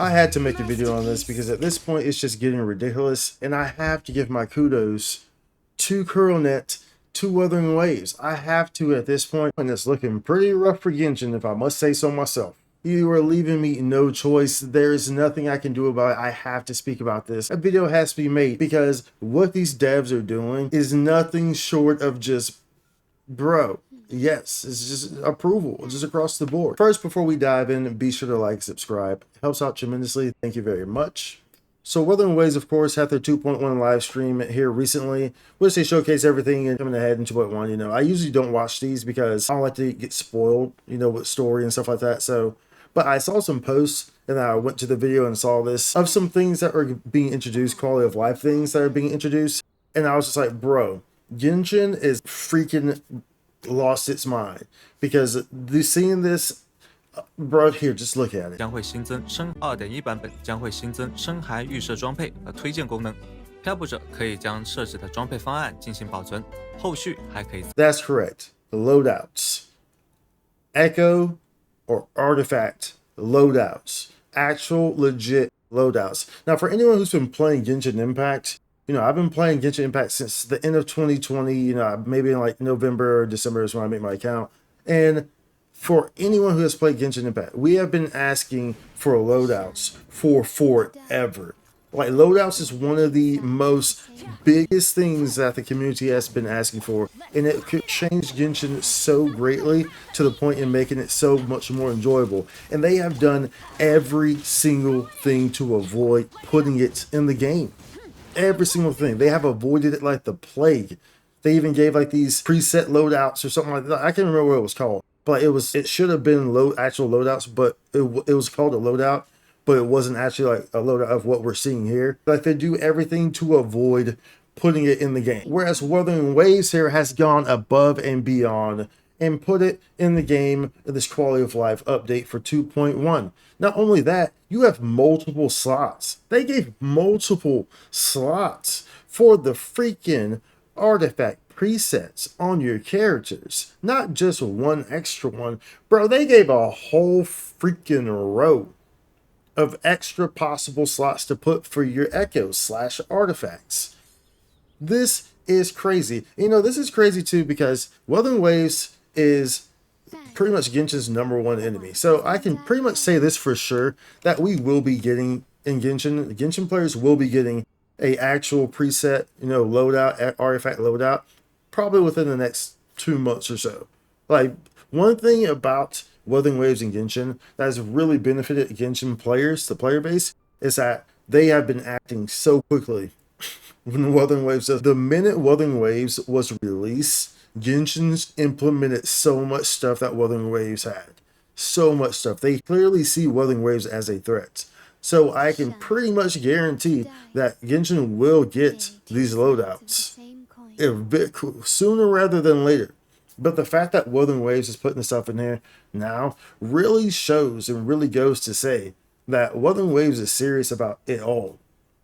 I had to make a video on this because at this point it's just getting ridiculous, and I have to give my kudos to Kuro, to Wuthering Waves. I have to at this point, and it's looking pretty rough for Genshin, if I must say so myself. You are leaving me no choice. There is nothing I can do about it. I have to speak about this. A video has to be made because what these devs are doing is nothing short of just, bro. Yes, it's just approval, just across the board. First, before we dive in, be sure to like, subscribe. It helps out tremendously. Thank you very much. So Wuthering Waves, of course, had their 2.1 live stream here recently, which they showcase everything and coming ahead in 2.1. You know, I usually don't watch these because I don't like to get spoiled, you know, with story and stuff like that. So, but I saw some posts and I went to the video and saw this of some things that are being introduced, quality of life things that are being introduced. And I was just like, bro, Genshin is freaking lost its mind because seeing this, bro, here, just look at it. 将会新增深2.1版本将会新增深海预设装配和推荐功能，漂泊者可以将设置的装配方案进行保存，后续还可以。That's correct. The loadouts, echo or artifact loadouts, actual legit loadouts. Now, for anyone who's been playing Genshin Impact, you know, I've been playing Genshin Impact since the end of 2020, you know, maybe in like November or December is when I make my account. And for anyone who has played Genshin Impact, we have been asking for loadouts for forever. Like, loadouts is one of the most biggest things that the community has been asking for, and it could change Genshin so greatly to the point in making it so much more enjoyable. And they have done every single thing to avoid putting it in the game. Every single thing. They have avoided it like the plague. They even gave like these preset loadouts or something like that. I can't remember what it was called, but it should have been actual loadouts, but it was called a loadout, but it wasn't actually like a loadout of what we're seeing here. Like, they do everything to avoid putting it in the game. Whereas Wuthering Waves here has gone above and beyond and put it in the game in this quality of life update for 2.1. Not only that, you have multiple slots. They gave multiple slots for the freaking artifact presets on your characters. Not just one extra one. Bro, they gave a whole freaking row of extra possible slots to put for your echoes / artifacts. This is crazy. You know, this is crazy too because Wuthering Waves is pretty much Genshin's #1 enemy. So I can pretty much say this for sure, that we will be getting in Genshin players will be getting a actual preset, you know, loadout, artifact loadout, probably within the next 2 months or so. Like, one thing about Wuthering Waves and Genshin that has really benefited Genshin players, the player base, is that they have been acting so quickly. When Wuthering Waves, the minute Wuthering Waves was released, Genshin's implemented so much stuff that Wuthering Waves had. So much stuff. They clearly see Wuthering Waves as a threat. So I can pretty much guarantee that Genshin will get these loadouts a bit sooner rather than later. But the fact that Wuthering Waves is putting this stuff in here now really shows and really goes to say that Wuthering Waves is serious about it all.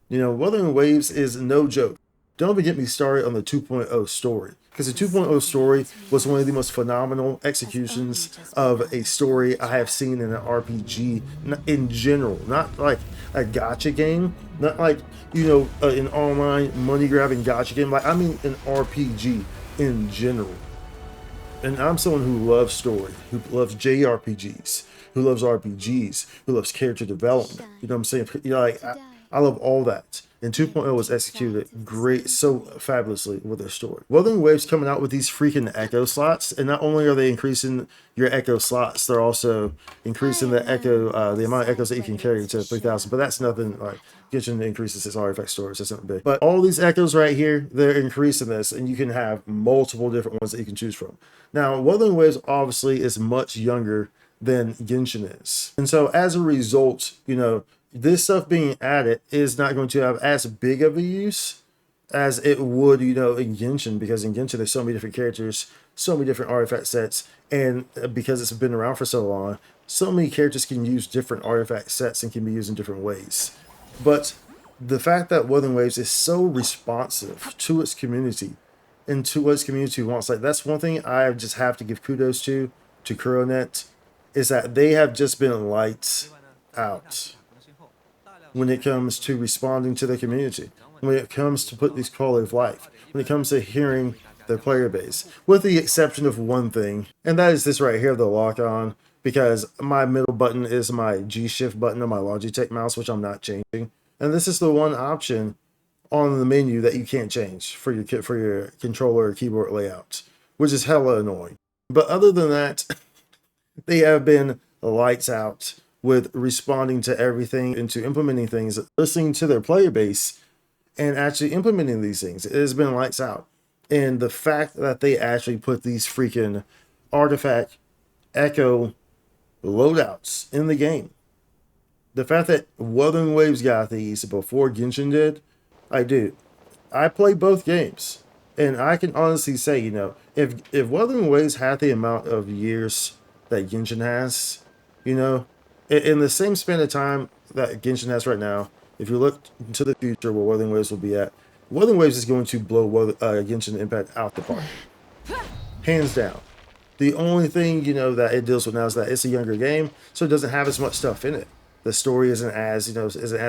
You know, Wuthering Waves is no joke. Don't even get me started on the 2.0 story, because the 2.0 story was one of the most phenomenal executions of a story I have seen in an RPG in general. Not like a gacha game, not like, you know, an online money-grabbing gacha game. Like, I mean an RPG in general. And I'm someone who loves story, who loves JRPGs, who loves RPGs, who loves character development. You know what I'm saying? You know, like, I love all that. And 2.0 was executed great, so fabulously with their story. Wuthering Waves coming out with these freaking echo slots, and not only are they increasing your echo slots, they're also increasing the echo, the amount of echoes that you can carry to 3,000. But that's nothing like Genshin increases its artifact storage. That's something big. But all these echoes right here, they're increasing this, and you can have multiple different ones that you can choose from. Now, Wuthering Waves obviously is much younger than Genshin is, and so as a result, you know, this stuff being added is not going to have as big of a use as it would, you know, in Genshin, because in Genshin there's so many different characters, so many different artifact sets, and because it's been around for so long, so many characters can use different artifact sets and can be used in different ways. But the fact that Wuthering Waves is so responsive to its community and to what its community wants, like, that's one thing I just have to give kudos to Kuro, is that they have just been lights out. when it comes to responding to the community, when it comes to put these quality of life, when it comes to hearing their player base, with the exception of one thing, and that is this right here, the lock on, because my middle button is my G shift button on my Logitech mouse, which I'm not changing. And this is the one option on the menu that you can't change for your controller or keyboard layout, which is hella annoying. But other than that, they have been lights out with responding to everything and to implementing things, listening to their player base and actually implementing these things. It has been lights out. And the fact that they actually put these freaking artifact echo loadouts in the game, the fact that Wuthering Waves got these before Genshin did, I played both games, and I can honestly say, if Wuthering Waves had the amount of years that Genshin has, in the same span of time that Genshin has right now, if you look into the future where Wuthering Waves will be at, Wuthering Waves is going to blow Genshin Impact out the park, hands down. The only thing that it deals with now is that it's a younger game, so it doesn't have as much stuff in it. The story isn't as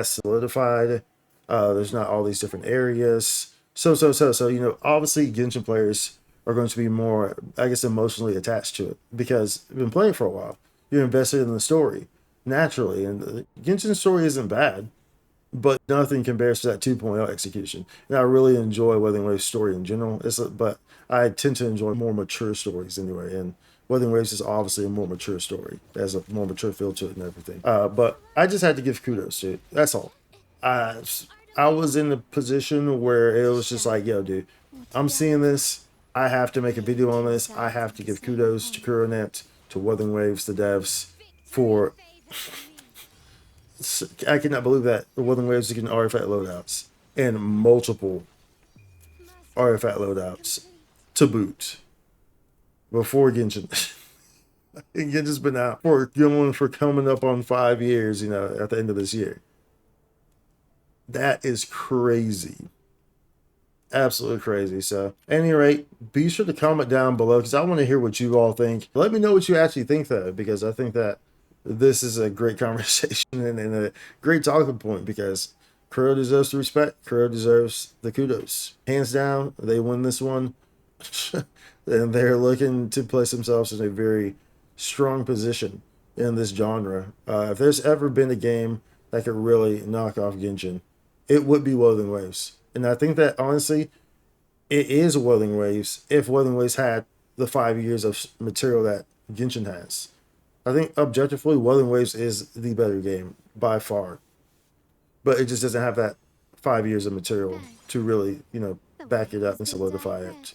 solidified. There's not all these different areas. So, obviously Genshin players are going to be more, I guess, emotionally attached to it because you've been playing for a while. You're invested in the story naturally, and the Genshin story isn't bad, but nothing compares to that 2.0 execution. And I really enjoy Wuthering Waves story in general. But I tend to enjoy more mature stories anyway, and Wuthering Waves is obviously a more mature story. It has a more mature feel to it and everything. But I just had to give kudos to it. That's all. I was in the position where it was just like, yo, dude, I'm seeing this. I have to make a video on this. I have to give kudos to Kuro, to Wuthering Waves, the devs, for... I cannot believe that the Wuthering Waves are getting artifact loadouts and multiple artifact loadouts to boot before Genshin. And Genshin's been out for coming up on 5 years, at the end of this year. That is crazy. Absolutely crazy. So, at any rate, be sure to comment down below because I want to hear what you all think. Let me know what you actually think, though, because I think that this is a great conversation and a great talking point because Kuro deserves the respect. Kuro deserves the kudos. Hands down, they win this one. And they're looking to place themselves in a very strong position in this genre. If there's ever been a game that could really knock off Genshin, it would be Wuthering Waves. And I think that, honestly, it is Wuthering Waves if Wuthering Waves had the 5 years of material that Genshin has. I think, objectively, Wuthering Waves is the better game, by far. But it just doesn't have that 5 years of material to really, back it up and solidify it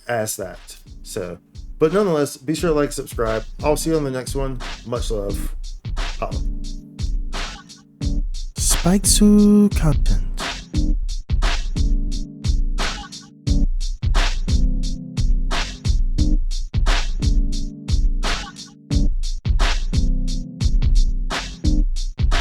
as that. So, but nonetheless, be sure to like, subscribe. I'll see you on the next one. Much love. Holla. Spikesu content.